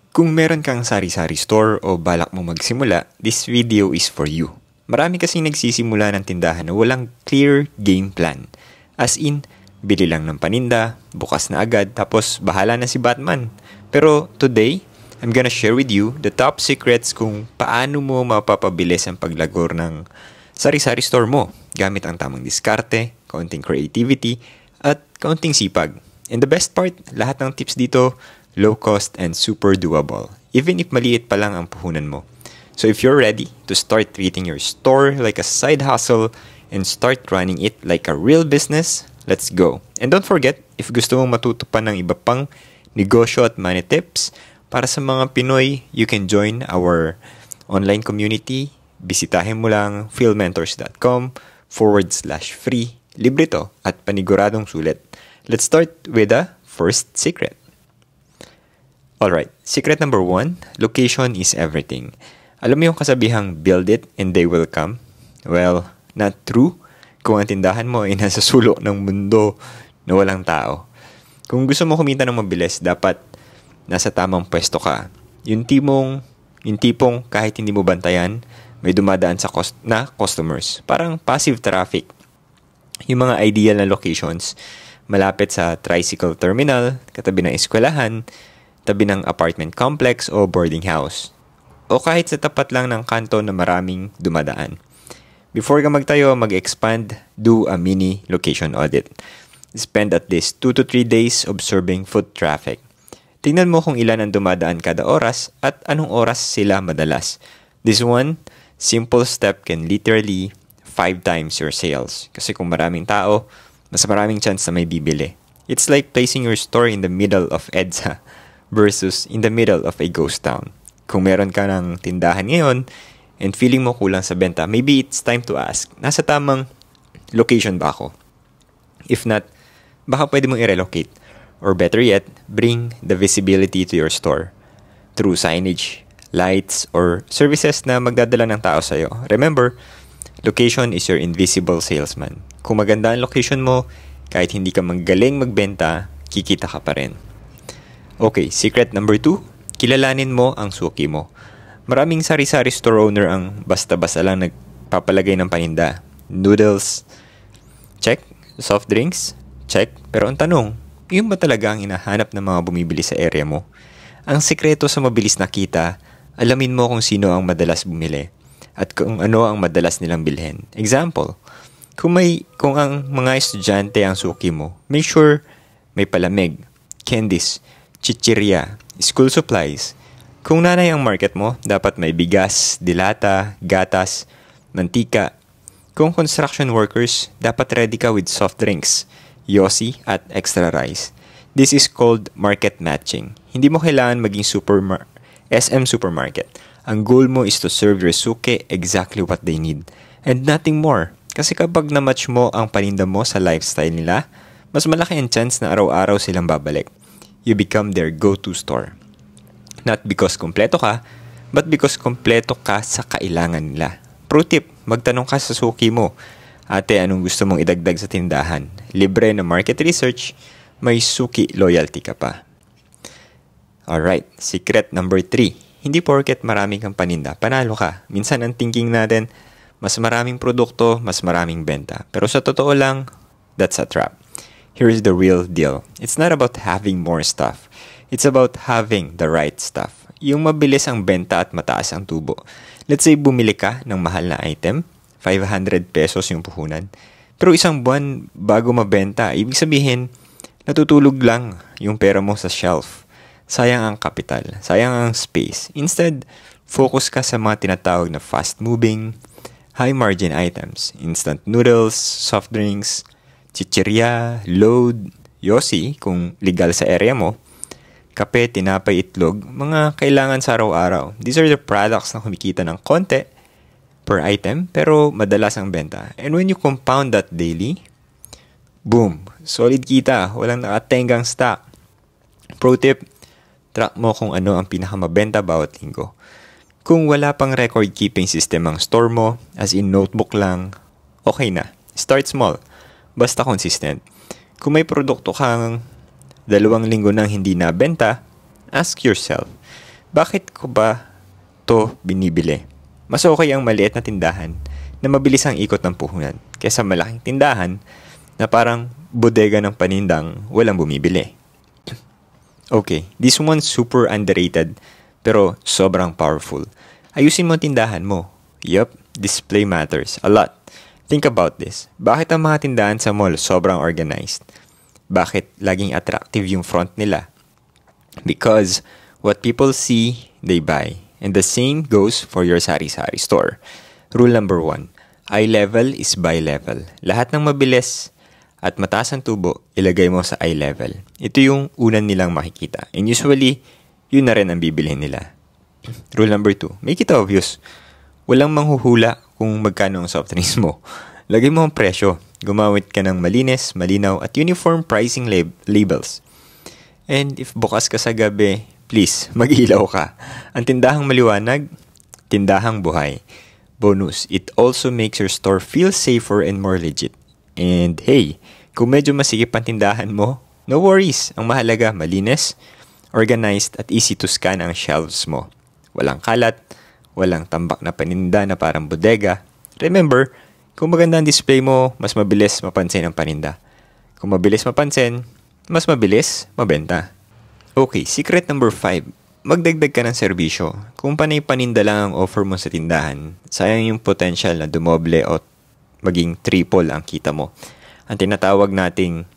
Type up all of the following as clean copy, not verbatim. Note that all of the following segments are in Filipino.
Kung meron kang sari-sari store o balak mo magsimula, this video is for you. Marami kasing nagsisimula ng tindahan na walang clear game plan. As in, bili lang ng paninda, bukas na agad, tapos bahala na si Batman. Pero today, I'm gonna share with you the top secrets kung paano mo mapapabilis ang paglagor ng sari-sari store mo gamit ang tamang diskarte, kaunting creativity, at kaunting sipag. And the best part, lahat ng tips dito, low cost and super doable, even if maliit pa lang ang puhunan mo. So if you're ready to start treating your store like a side hustle and start running it like a real business, let's go. And don't forget, if gusto mong matuto pa ng iba pang negosyo at money tips, para sa mga Pinoy, you can join our online community. Bisitahin mo lang philmentors.com/free. Libre to at paniguradong sulit. Let's start with the first secret. Alright, secret number 1, location is everything. Alam mo yung kasabihang build it and they will come? Well, not true kung ang tindahan mo ay nasa sulok ng mundo na walang tao. Kung gusto mo kumita ng mabilis, dapat nasa tamang pwesto ka. Yung tipong kahit hindi mo bantayan, may dumadaan na customers. Parang passive traffic. Yung mga ideal na locations, malapit sa tricycle terminal, katabi ng eskwelahan, tabi ng apartment complex o boarding house. O kahit sa tapat lang ng kanto na maraming dumadaan. Before ka magtayo, mag-expand, do a mini location audit. Spend at least 2 to 3 days observing foot traffic. Tingnan mo kung ilan ang dumadaan kada oras at anong oras sila madalas. This one, simple step can literally 5 times your sales. Kasi kung maraming tao, mas maraming chance na may bibili. It's like placing your store in the middle of EDSA versus in the middle of a ghost town. Kung meron ka ng tindahan ngayon and feeling mo kulang sa benta, maybe it's time to ask, nasa tamang location ba ako? If not, baka pwede mong i-relocate. Or better yet, bring the visibility to your store through signage, lights, or services na magdadala ng tao sa'yo. Remember, location is your invisible salesman. Kung maganda ang location mo, kahit hindi ka magaling magbenta, kikita ka pa rin. Okay, secret number 2, kilalanin mo ang suki mo. Maraming sari-sari store owner ang basta-basta lang nagpapalagay ng paninda. Noodles, check. Soft drinks, check. Pero ang tanong, yun ba talaga ang hinahanap ng mga bumibili sa area mo? Ang sikreto sa mabilis na kita, alamin mo kung sino ang madalas bumili at kung ano ang madalas nilang bilhin. Example, kung ang mga estudyante ang suki mo, make sure may palamig, candies, chichirya, school supplies. Kung nanay ang market mo, dapat may bigas, dilata, gatas, mantika. Kung construction workers, dapat ready ka with soft drinks, yosi at extra rice. This is called market matching. Hindi mo kailangan maging SM supermarket. Ang goal mo is to serve your suki exactly what they need and nothing more. Kasi kapag na-match mo ang paninda mo sa lifestyle nila, mas malaki ang chance na araw-araw silang babalik. You become their go-to store. Not because kompleto ka, but because kompleto ka sa kailangan nila. Pro tip, magtanong ka sa suki mo, ate, anong gusto mong idagdag sa tindahan? Libre na market research, may suki loyalty ka pa. Alright, secret number 3. Hindi porket marami kang paninda, panalo ka. Minsan ang thinking natin, mas maraming produkto, mas maraming benta. Pero sa totoo lang, that's a trap. Here's the real deal. It's not about having more stuff. It's about having the right stuff. Yung mabilis ang benta at mataas ang tubo. Let's say bumili ka ng mahal na item, 500 pesos yung puhunan. Pero isang buwan bago mabenta, ibig sabihin, natutulog lang yung pera mo sa shelf. Sayang ang kapital, sayang ang space. Instead, focus ka sa mga tinatawag na fast-moving, high-margin items. Instant noodles, soft drinks, chichirya, load, yosi kung legal sa area mo, kape, tinapay, itlog, mga kailangan sa araw-araw. These are the products na kumikita ng konti per item, pero madalas ang benta. And when you compound that daily, boom, solid kita, walang nakatenggang stock. Pro tip, track mo kung ano ang pinakamabenta bawat linggo. Kung wala pang record-keeping system ang store mo, as in notebook lang, okay na. Start small, basta consistent. Kung may produkto kang 2 linggo nang hindi nabenta, ask yourself, Bakit ko ba to binibili? Mas okay ang maliit na tindahan na mabilis ang ikot ng puhunan kaysa malaking tindahan na parang bodega ng panindang walang bumibili. Okay, this one's super underrated pero sobrang powerful. Ayusin mo ang tindahan mo. Yup, display matters a lot. Think about this. Bakit ang mga tindahan sa mall sobrang organized? Bakit laging attractive yung front nila? Because what people see, they buy. And the same goes for your sari-sari store. Rule number 1, eye level is buy level. Lahat ng mabilis at mataas ang tubo, ilagay mo sa eye level. Ito yung unan nilang makikita. And usually, yun na rin ang bibilhin nila. Rule number 2, make it obvious. Walang manghuhula kung magkano ang soft drinks mo. Lagay mo ang presyo. Gumamit ka ng malinis, malinaw at uniform pricing labels. And if bukas ka sa gabi, please, mag-ilaw ka. Ang tindahang maliwanag, tindahang buhay. Bonus, it also makes your store feel safer and more legit. And hey, kung medyo masikip ang tindahan mo, no worries. Ang mahalaga, malinis, organized at easy to scan ang shelves mo. Walang kalat, walang tambak na paninda na parang bodega. Remember, kung maganda ang display mo, mas mabilis mapansin ang paninda. Kung mabilis mapansin, mas mabilis mabenta. Okay, secret number 5. Magdagdag ka ng serbisyo. Kung panay paninda lang ang offer mo sa tindahan, sayang yung potential na dumoble o maging triple ang kita mo. Ang tinatawag nating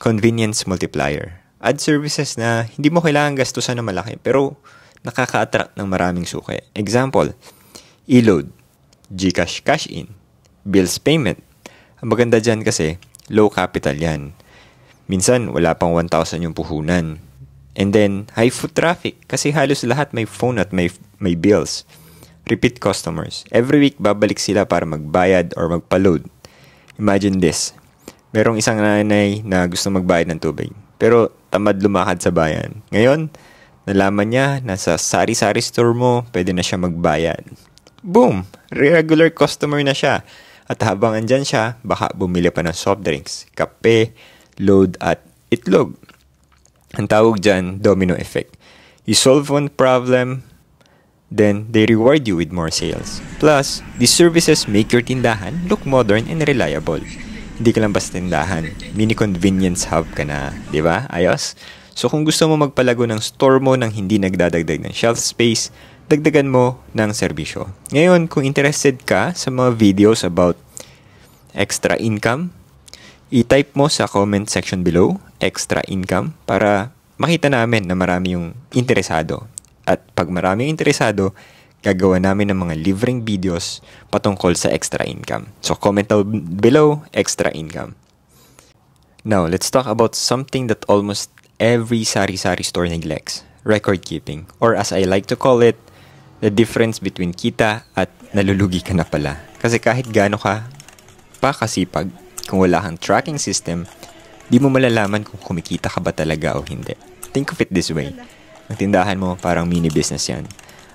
convenience multiplier. Add services na hindi mo kailangan gastusan na malaki pero nakaka-attract ng maraming suki. Example, e-load, GCash cash in, bills payment. Ang maganda dyan kasi, low capital yan. Minsan, wala pang 1,000 yung puhunan. And then, high foot traffic kasi halos lahat may phone at may bills. Repeat customers. Every week, babalik sila para magbayad or magpa-load. Imagine this. Merong isang nanay na gusto magbayad ng tubig. Pero tamad lumakad sa bayan. Ngayon, nalaman niya na sa sari-sari store mo, pwede na siya magbayad. Boom! Regular customer na siya. At habang andyan siya, baka bumili pa ng soft drinks, kape, load at itlog. Ang tawag dyan, domino effect. You solve one problem, then they reward you with more sales. Plus, these services make your tindahan look modern and reliable. Hindi ka lang basta tindahan. Mini convenience hub ka na. Diba? Ayos? So kung gusto mo magpalago ng store mo nang hindi nagdadagdag ng shelf space, dagdagan mo ng serbisyo. Ngayon, kung interested ka sa mga videos about extra income, i-type mo sa comment section below, extra income, para makita namin na marami yung interesado. At pag marami yung interesado, gagawa namin ng mga libreng videos patungkol sa extra income. So comment down below, extra income. Now, let's talk about something that almost every sari-sari store neglects, record keeping. Or as I like to call it, the difference between kita at nalulugi ka na pala. Kasi kahit gaano ka pa kasipag, kung wala kang tracking system, di mo malalaman kung kumikita ka ba talaga o hindi. Think of it this way. Ang tindahan mo parang mini business yan.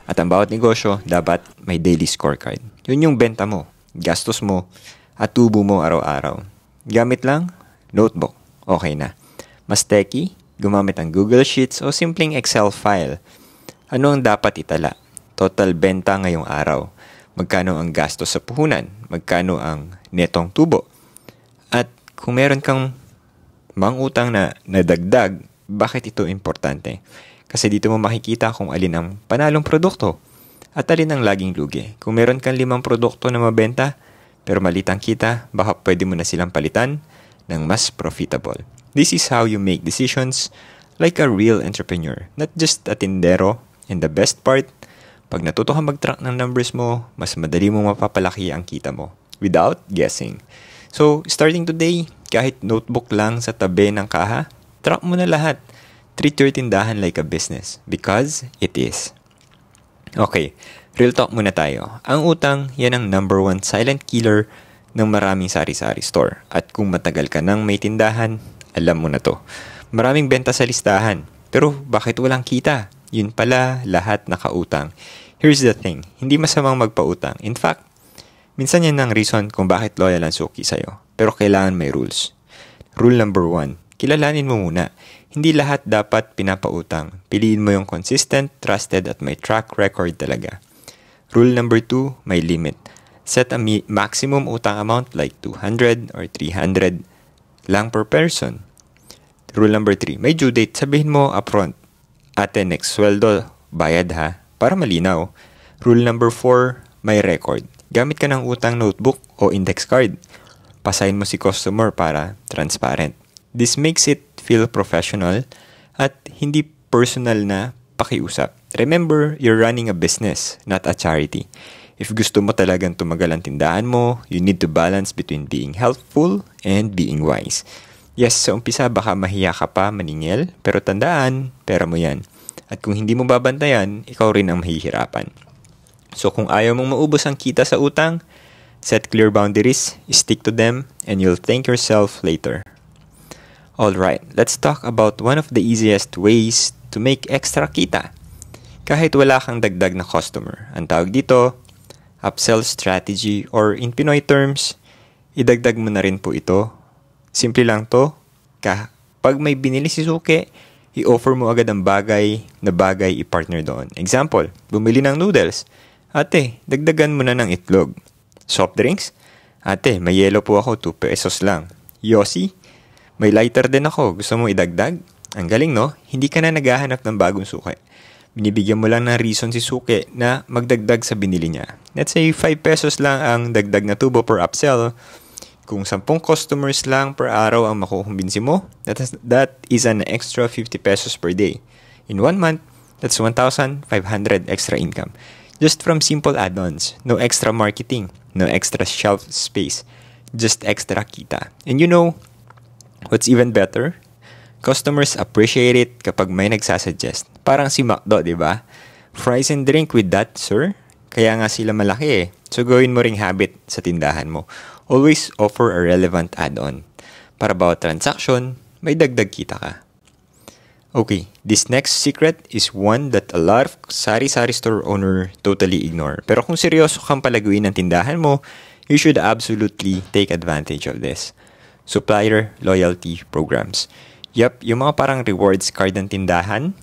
At ang bawat negosyo, dapat may daily scorecard. Yun yung benta mo, gastos mo, at tubo mo araw-araw. Gamit lang, notebook, okay na. Mas techy, gumamit ang Google Sheets o simpleng Excel file. Ano ang dapat itala? Total benta ngayong araw. Magkano ang gastos sa puhunan? Magkano ang netong tubo? At kung meron kang mangutang na nadagdag, bakit ito importante? Kasi dito mo makikita kung alin ang panalong produkto at alin ang laging lugi. Kung meron kang 5 produkto na mabenta, pero malitang kita, baka pwede mo na silang palitan ng mas profitable. This is how you make decisions like a real entrepreneur, not just a tindero. And the best part, pag natuto ka mag-track ng numbers mo, mas madali mo mapapalaki ang kita mo without guessing. So, starting today, kahit notebook lang sa tabi ng kaha, track mo na lahat. Treat your tindahan like a business because it is. Okay, real talk muna tayo. Ang utang, yan ang number 1 silent killer ng maraming sari-sari store. At kung matagal ka nang may tindahan, alam mo na to. Maraming benta sa listahan, pero bakit walang kita? Yun pala, lahat nakautang. Here's the thing, hindi masamang magpautang. In fact, minsan yan ang reason kung bakit loyal ang suki sa'yo. Pero kailangan may rules. Rule number 1, kilalanin mo muna. Hindi lahat dapat pinapautang. Piliin mo yung consistent, trusted, at may track record talaga. Rule number 2, may limit. Set a maximum utang amount like 200 or 300 lang per person. Rule number 3, may due date. Sabihin mo upfront, ate, next sweldo, bayad ha, para malinaw. Rule number 4, may record. Gamit ka ng utang notebook o index card. Pasahin mo si customer para transparent. This makes it feel professional at hindi personal na pakiusap. Remember, you're running a business, not a charity. If gusto mo talagang tumagal ang tindahan mo, you need to balance between being helpful and being wise. Yes, sa umpisa baka mahiya ka pa maningil, pero tandaan, pera mo yan. At kung hindi mo babantayan, ikaw rin ang mahihirapan. So kung ayaw mong maubos ang kita sa utang, set clear boundaries, stick to them, and you'll thank yourself later. Alright, let's talk about one of the easiest ways to make extra kita. Kahit wala kang dagdag na customer. Ang tawag dito, upsell strategy, or in Pinoy terms, idagdag mo na rin po ito. Simple lang to. Pag may binili si Suki, i-offer mo agad ang bagay na bagay i-partner doon. Example, bumili ng noodles. Ate, dagdagan mo na ng itlog. Soft drinks? Ate, may yelo po ako, 2 pesos lang. Yossi? May lighter din ako, gusto mo idagdag? Ang galing no? Hindi ka na naghahanap ng bagong suki. Binibigyan mo lang ng reason si Suki na magdagdag sa binili niya. Let's say 5 pesos lang ang dagdag na tubo per upsell. Kung 10 customers lang per araw ang makukumbinsi mo, that is an extra 50 pesos per day. In 1 month, that's 1,500 extra income. Just from simple add-ons. No extra marketing. No extra shelf space. Just extra kita. And you know, what's even better? Customers appreciate it kapag may nagsasuggest. Parang si McDo, di ba? Fries and drink with that, sir? Kaya nga sila malaki eh. So gawin mo ring habit sa tindahan mo. Always offer a relevant add-on. Para bawat transaction, may dagdag kita ka. Okay, this next secret is one that a lot of sari-sari store owner totally ignore. Pero kung seryoso kang palaguin ng tindahan mo, you should absolutely take advantage of this. Supplier loyalty programs. Yup, yung mga parang rewards card ng tindahan.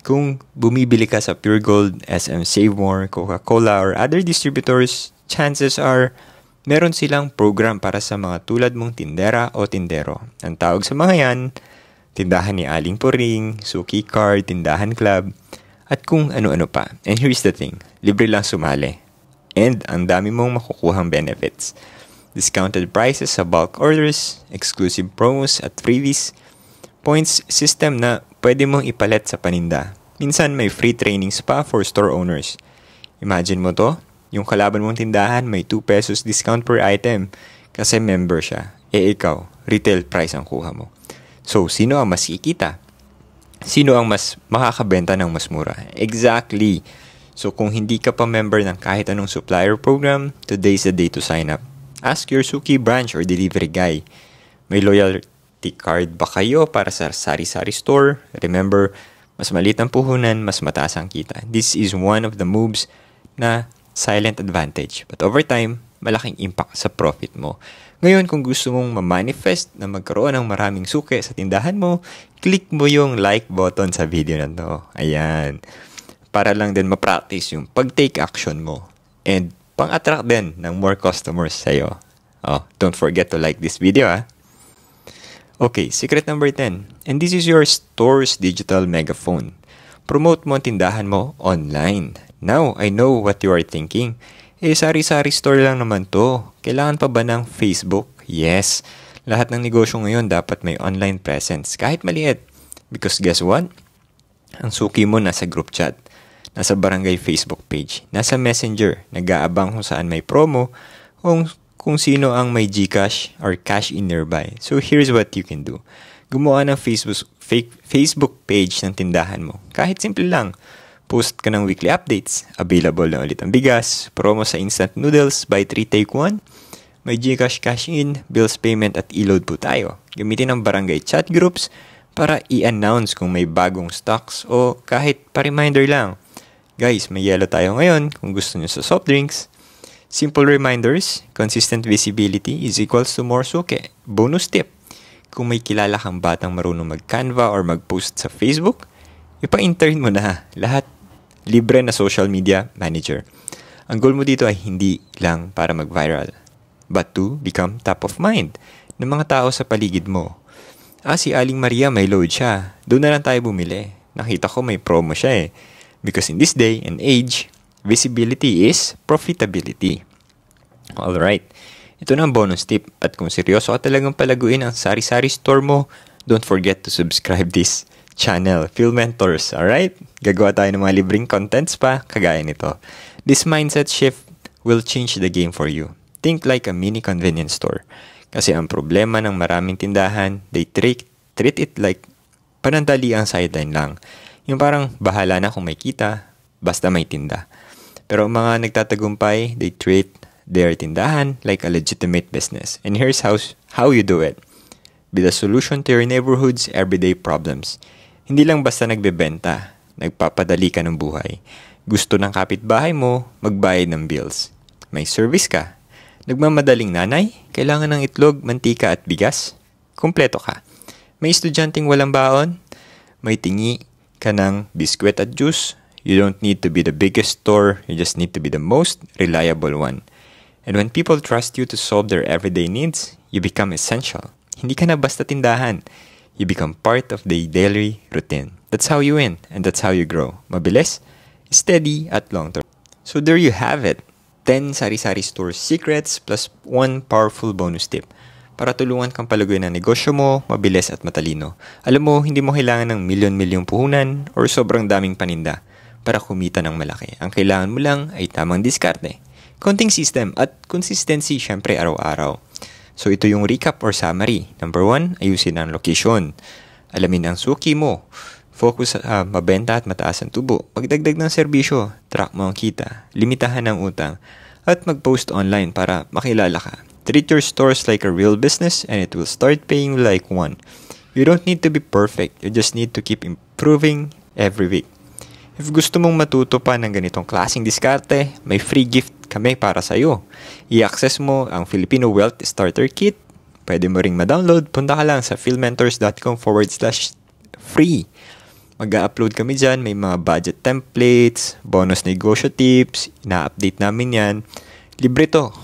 Kung bumibili ka sa Pure Gold, SM Save More, Coca-Cola, or other distributors, chances are meron silang program para sa mga tulad mong tindera o tindero. Ang tawag sa mga yan, tindahan ni Aling Puring, Suki Card, Tindahan Club, at kung ano-ano pa. And here's the thing, libre lang sumali. And ang dami mong makukuhang benefits. Discounted prices sa bulk orders, exclusive promos at freebies, points system na pwede mong ipalit sa paninda. Minsan may free trainings pa for store owners. Imagine mo to, yung kalaban mong tindahan may 2 pesos discount per item kasi member siya. Ikaw, retail price ang kuha mo. So, sino ang mas kikita? Sino ang mas makakabenta ng mas mura? Exactly. So, kung hindi ka pa member ng kahit anong supplier program, today's the day to sign up. Ask your Suki branch or delivery guy. May loyalty card ba kayo para sa sari-sari store? Remember, mas maliit ang puhunan, mas mataas ang kita. This is one of the moves na silent advantage. But over time, malaking impact sa profit mo. Ngayon, kung gusto mong ma-manifest na magkaroon ng maraming suki sa tindahan mo, click mo yung like button sa video na to. Ayan. Para lang din ma-practice yung pag-take action mo. And pang-attract din ng more customers sa'yo. Oh, don't forget to like this video, ah. Okay, secret number 10. And this is your store's digital megaphone. Promote mo ang tindahan mo online. Now, I know what you are thinking. Sari-sari store lang naman to. Kailangan pa ba ng Facebook? Yes. Lahat ng negosyo ngayon dapat may online presence, kahit maliit. Because guess what? Ang suki mo nasa group chat, nasa barangay Facebook page, nasa Messenger, nag-aabang kung saan may promo, kung sino ang may GCash or cash in nearby. So here's what you can do. Gumawa ng Facebook page ng tindahan mo. Kahit simple lang. Post ka ng weekly updates. Available na ulit ang bigas. Promo sa instant noodles, buy 3 take 1. May GCash cash in, bills payment at e-load po tayo. Gamitin ang barangay chat groups para i-announce kung may bagong stocks o kahit pa-reminder lang. Guys, may yelo tayo ngayon kung gusto nyo sa soft drinks. Simple reminders, consistent visibility is equals to more suki. Bonus tip, kung may kilala kang batang marunong mag-Canva or mag-post sa Facebook, ipa-intern mo na. Lahat libre na social media manager. Ang goal mo dito ay hindi lang para mag-viral, but to become top of mind ng mga tao sa paligid mo. Si Aling Maria may load siya. Doon na lang tayo bumili. Nakita ko may promo siya eh. Because in this day and age, visibility is profitability. Alright, ito na ang bonus tip. At kung seryoso ka talagang palaguin ang sari-sari store mo, don't forget to subscribe this channel, Phil Mentors. Alright? Gagawa tayo ng mga libreng contents pa, kagaya nito. This mindset shift will change the game for you. Think like a mini convenience store. Kasi ang problema ng maraming tindahan, they treat it like panandaliang sideline lang. Yung parang bahala na kung may kita, basta may tinda. Pero ang mga nagtatagumpay, they treat their tindahan like a legitimate business. And here's how you do it. Be the solution to your neighborhood's everyday problems. Hindi lang basta nagbebenta, nagpapadali ka ng buhay. Gusto ng kapitbahay mo, magbayad ng bills. May service ka. Nagmamadaling nanay, kailangan ng itlog, mantika at bigas. Kumpleto ka. May estudyanteng walang baon, may tingi ka ng biskwit at juice. You don't need to be the biggest store, you just need to be the most reliable one. And when people trust you to solve their everyday needs, you become essential. Hindi ka na basta tindahan. You become part of their daily routine. That's how you win, and that's how you grow. Mabilis, steady, at long term. So there you have it. 10 sari-sari store secrets plus 1 powerful bonus tip para tulungan kang palaguin ang negosyo mo, mabilis at matalino. Alam mo, hindi mo kailangan ng milyon-milyong puhunan or sobrang daming paninda para kumita ng malaki. Ang kailangan mo lang ay tamang diskarte, konting system at consistency syempre araw-araw. So ito yung recap or summary. Number 1, ayusin ang location. Alamin ang suki mo. Focus sa mabenta at mataas ang tubo. Magdagdag ng serbisyo, track mo ang kita, limitahan ang utang, at mag-post online para makilala ka. Treat your stores like a real business and it will start paying you like one. You don't need to be perfect. You just need to keep improving every week. If gusto mong matuto pa ng ganitong klaseng diskarte, may free gift kami para sa'yo. I-access mo ang Filipino Wealth Starter Kit. Pwede mo ring ma-download. Punta ka lang sa philmentors.com/free. Mag-upload kami dyan. May mga budget templates, bonus negosyo tips. Ina-update namin yan. Libre to.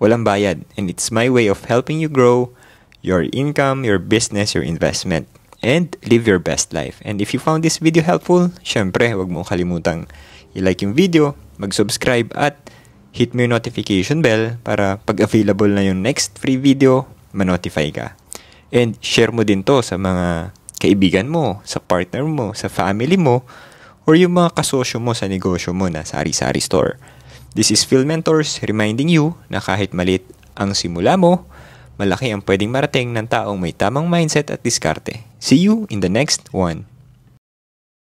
Walang bayad. And it's my way of helping you grow your income, your business, your investment, and live your best life. And if you found this video helpful, syempre, huwag mong kalimutang i-like yung video, mag-subscribe, at hit mo yung notification bell para pag available na yung next free video, ma-notify ka. And share mo din to sa mga kaibigan mo, sa partner mo, sa family mo, or yung mga kasosyo mo sa negosyo mo na sari-sari store. This is Phil Mentors reminding you na kahit maliit ang simula mo, malaki ang pwedeng marating ng taong may tamang mindset at diskarte. See you in the next one.